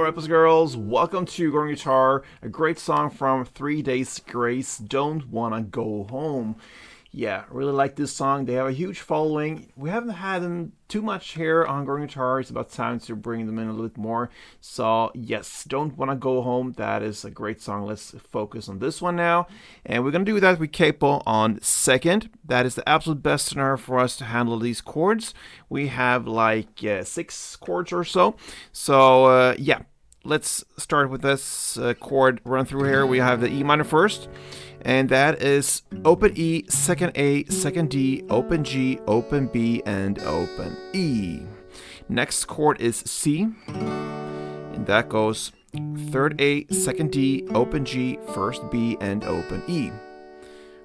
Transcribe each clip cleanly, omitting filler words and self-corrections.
rappers, girls. Welcome to Gruvgear Guitar, a great song from 3 Days Grace, Don't Wanna Go Home. Yeah, really like this song. They have a huge following. We haven't had them too much here on Gruvgear Guitar. It's about time to bring them in a little bit more. So yes, Don't Wanna Go Home. That is a great song. Let's focus on this one now. And we're gonna do that with capo on second. That is the absolute best snare for us to handle these chords. We have like 6 chords or so. So yeah, let's start with this chord run through here. We have the E minor first. And that is open E, second A, second D, open G, open B, and open E. Next chord is C, and that goes third A, second D, open G, first B, and open E.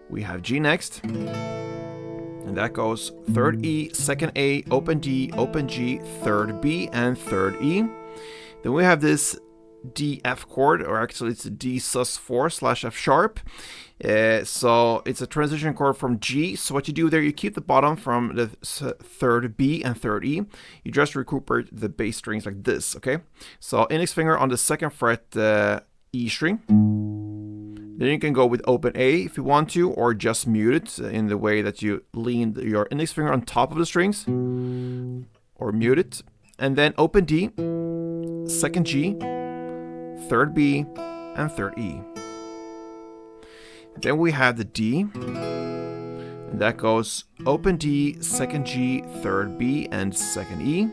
We have G next, and that goes third E, second A, open D, open G, third B, and third E. Then we have this D F chord, or actually it's a D sus4 / F sharp. So it's a transition chord from G. So what you do there, you keep the bottom from the third B and third E. You just recuperate the bass strings like this, okay? So index finger on the second fret E string. Then you can go with open A if you want to, or just mute it in the way that you lean your index finger on top of the strings, or mute it. And then open D, second G, third B, and third E. Then we have the D, and that goes open D, second G, third B, and second E.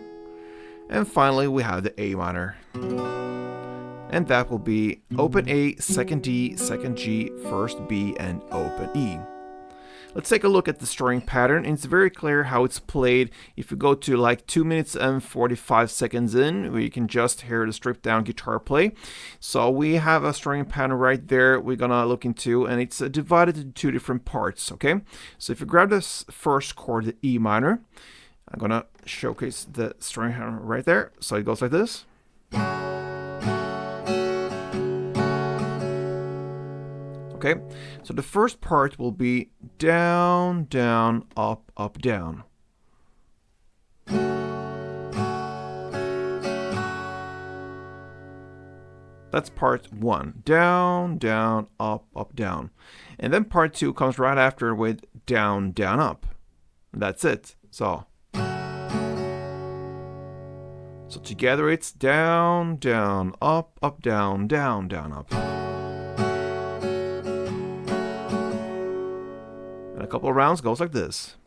And finally we have the A minor, and that will be open A, second D, second G, first B, and open E. Let's take a look at the string pattern. It's very clear how it's played. If you go to like 2 minutes and 45 seconds in, where you can just hear the stripped down guitar play. So we have a string pattern right there we're gonna look into, and it's divided into 2 different parts, okay? So if you grab this first chord, the E minor, I'm gonna showcase the string pattern right there. So it goes like this. Okay, so the first part will be down, down, up, up, down. That's part 1. Down, down, up, up, down. And then part 2 comes right after with down, down, up. And that's it. So together it's down, down, up, up, down, down, down, up. And a couple of rounds goes like this.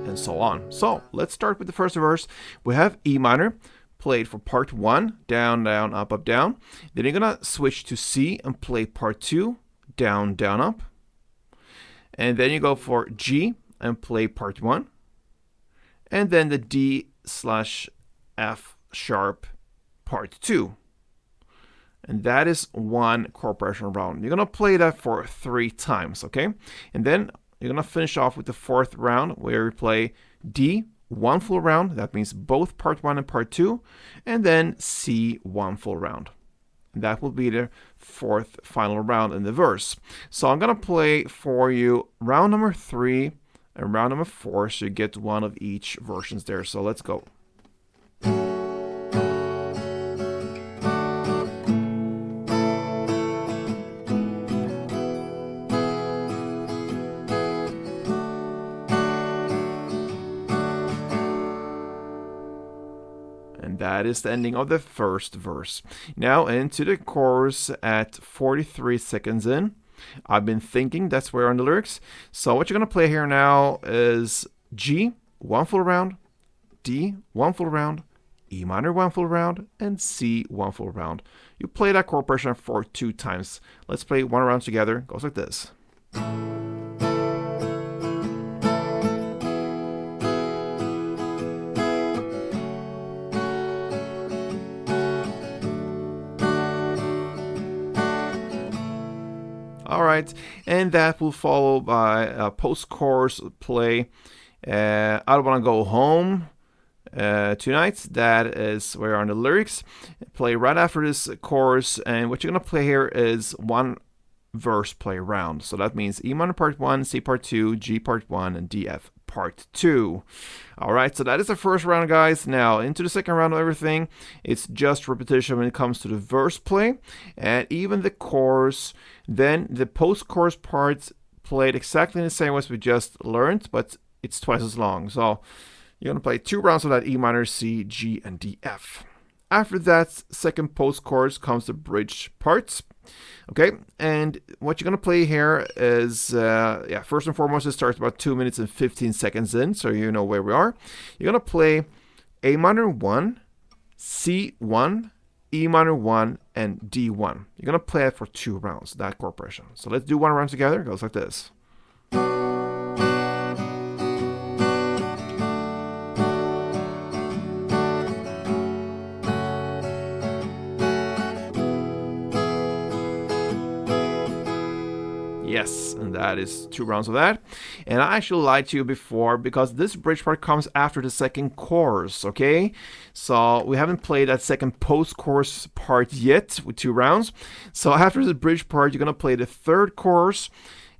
And so on. So let's start with the first verse. We have E minor played for part 1, down, down, up, up, down. Then you're gonna switch to C and play part 2, down, down, up. And then you go for G and play part 1. And then the D / F sharp part 2. And that is 1 chord progression round. You're going to play that for 3 times, okay? And then you're going to finish off with the 4th round where you play D, 1 full round. That means both part 1 and part 2. And then C, 1 full round. And that will be the 4th final round in the verse. So I'm going to play for you round number 3 and round number 4, so you get 1 of each versions there. So let's go. And that is the ending of the first verse. Now into the chorus at 43 seconds in. I've been thinking, that's where on the lyrics. So what you're going to play here now is G, 1 full round, D, 1 full round, E minor, 1 full round, and C, 1 full round. You play that chord progression for 2 times. Let's play 1 round together. It goes like this. Alright, and that will follow by a post-chorus play. I don't want to go home tonight. That is where on the lyrics. Play right after this chorus, and what you're going to play here is 1 verse play round. So that means E minor part 1, C part 2, G part 1, and DF part 2. All right, so that is the first round, guys. Now into the second round of everything, it's just repetition when it comes to the verse play and even the chorus. Then the post-chorus parts played exactly in the same way as we just learned, but it's twice as long. So you're gonna play 2 rounds of that E minor, C, G, and DF. After that second post-chorus comes the bridge parts. Okay, and what you're going to play here is, first and foremost, it starts about 2 minutes and 15 seconds in, so you know where we are. You're going to play A minor 1, C1, E minor 1, and D1. You're going to play it for 2 rounds, that chord progression. So let's do 1 round together. It goes like this. Yes, and that is 2 rounds of that. And I actually lied to you before because this bridge part comes after the second chorus, okay? So we haven't played that second post-chorus part yet with 2 rounds. So after the bridge part, you're going to play the third chorus,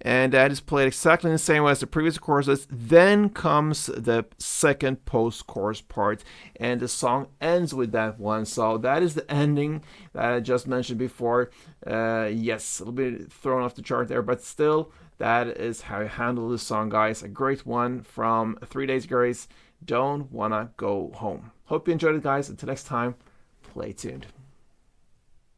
and that is played exactly in the same way as the previous choruses. Then comes the second post-chorus part, and the song ends with that one. So that is the ending that I just mentioned before. Yes, a little bit thrown off the chart there, but still, that is how I handle this song, guys. A great one from 3 Days Grace. Don't Wanna Go Home. Hope you enjoyed it, guys. Until next time, play tuned.